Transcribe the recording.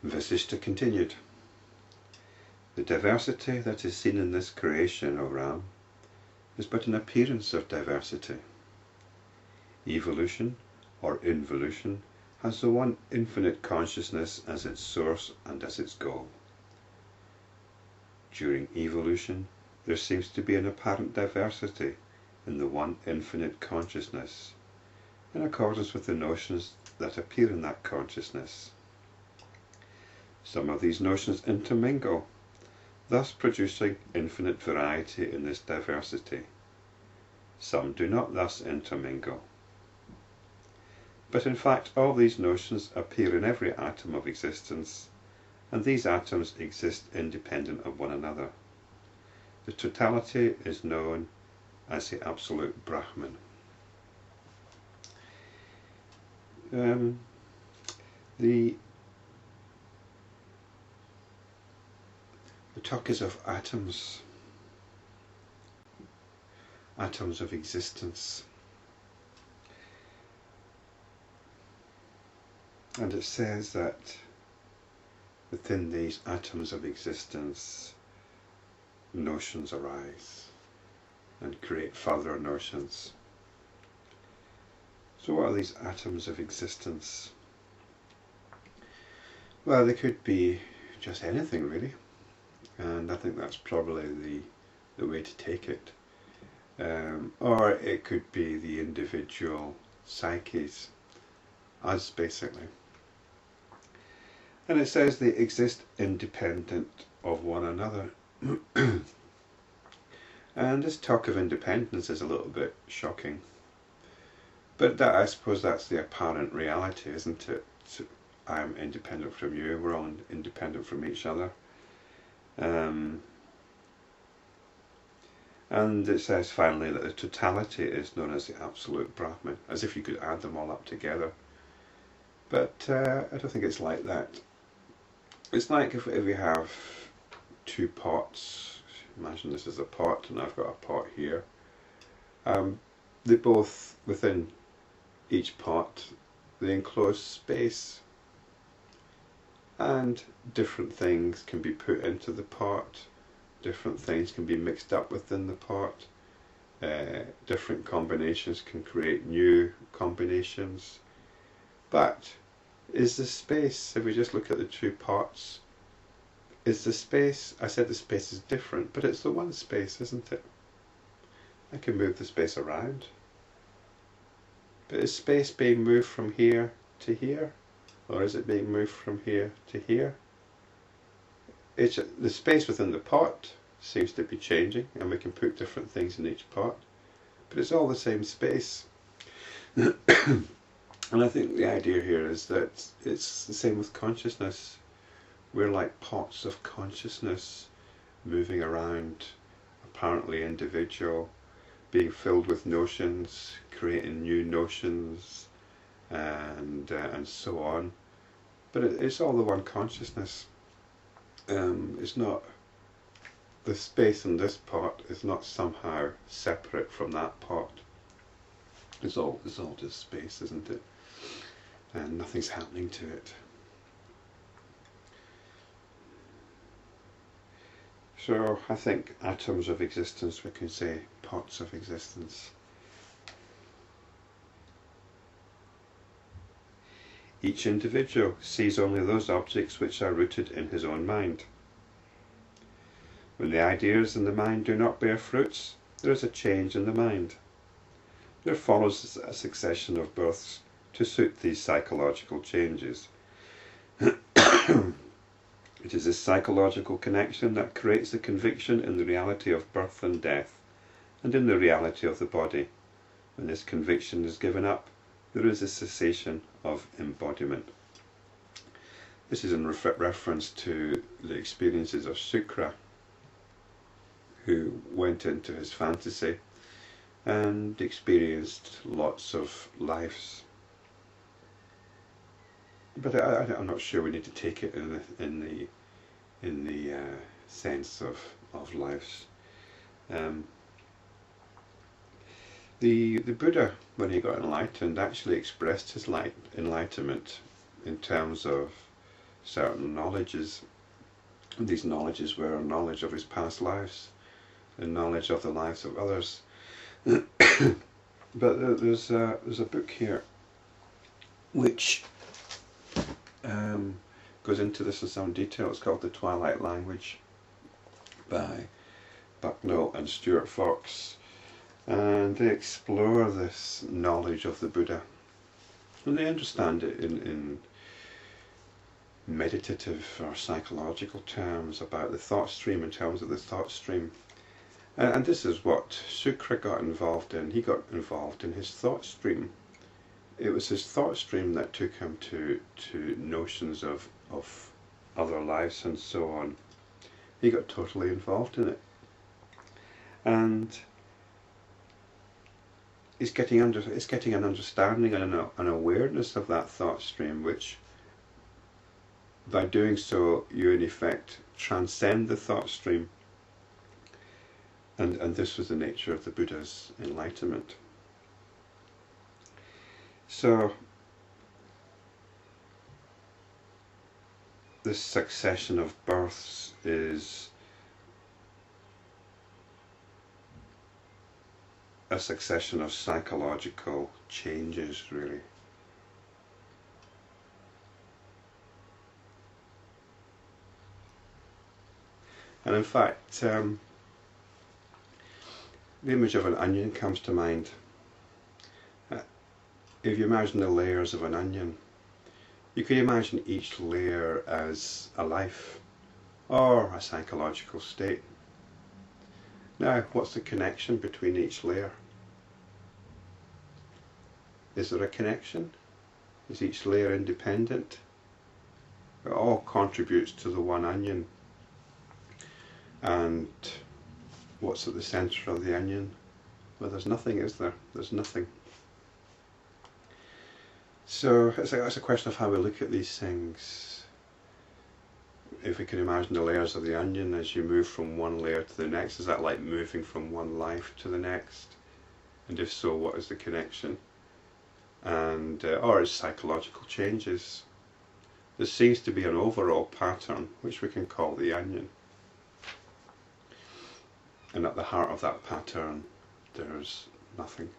Vasistha continued, "The diversity that is seen in this creation, O Ram, is but an appearance of diversity. Evolution, or involution, has the one infinite consciousness as its source and as its goal. During evolution, there seems to be an apparent diversity in the one infinite consciousness, in accordance with the notions that appear in that consciousness. Some of these notions intermingle, thus producing infinite variety in this diversity. Some do not thus intermingle. But in fact, all these notions appear in every atom of existence, and these atoms exist independent of one another. The totality is known as the absolute Brahman." The talk is of atoms, atoms of existence. And it says that within these atoms of existence, notions arise and create further notions. So what are these atoms of existence? Well, they could be just anything really, and I think that's probably the way to take it. Or it could be the individual psyches, us basically. And it says they exist independent of one another. And this talk of independence is a little bit shocking. But that, I suppose that's the apparent reality, isn't it? So I'm independent from you, we're all independent from each other. And it says finally that the totality is known as the absolute Brahman, as if you could add them all up together. But I don't think it's like that. It's like if we have two pots. Imagine this is a pot and I've got a pot here. They both, within each pot, they enclose space, and different things can be put into the pot, different things can be mixed up within the pot, different combinations can create new combinations. But is the space, if we just look at the two pots, is the space, I said the space is different, but it's the one space, isn't it? I can move the space around. But is space being moved from here to here? Or is it being moved from here to here? The space within the pot seems to be changing, and we can put different things in each pot. But it's all the same space. And I think the idea here is that it's the same with consciousness. We're like pots of consciousness moving around, apparently individual, being filled with notions, creating new notions, and so on. But it's all the one consciousness. It's not, the space in this pot is not somehow separate from that pot. It's all just space, isn't it? And nothing's happening to it. So I think atoms of existence, we can say pots of existence. Each individual sees only those objects which are rooted in his own mind. When the ideas in the mind do not bear fruits, there is a change in the mind. There follows a succession of births to suit these psychological changes. It is this psychological connection that creates the conviction in the reality of birth and death, and in the reality of the body. When this conviction is given up, there is a cessation of embodiment. This is in reference to the experiences of Sukra, who went into his fantasy and experienced lots of lives. But I'm not sure we need to take it in the sense of lives. The Buddha, when he got enlightened, actually expressed his enlightenment in terms of certain knowledges. And these knowledges were knowledge of his past lives and knowledge of the lives of others. But there's a book here which goes into this in some detail. It's called The Twilight Language by Bucknell and Stuart-Fox, and they explore this knowledge of the Buddha, and they understand it in meditative or psychological terms about the thought stream, in terms of the thought stream. And this is what Sukra got involved in. He got involved in his thought stream. It was his thought stream that took him to notions of other lives and so on. He got totally involved in it. And it's getting an understanding and an awareness of that thought stream, which by doing so you in effect transcend the thought stream. And this was the nature of the Buddha's enlightenment. So this succession of births is a succession of psychological changes, really. And in fact, the image of an onion comes to mind. If you imagine the layers of an onion, you can imagine each layer as a life or a psychological state. Now, what's the connection between each layer? Is there a connection? Is each layer independent? It all contributes to the one onion. And what's at the centre of the onion? Well, there's nothing, is there? There's nothing. So it's a question of how we look at these things. If we can imagine the layers of the onion as you move from one layer to the next, is that like moving from one life to the next? And if so, what is the connection? And or is psychological changes? There seems to be an overall pattern which we can call the onion. And at the heart of that pattern, there's nothing.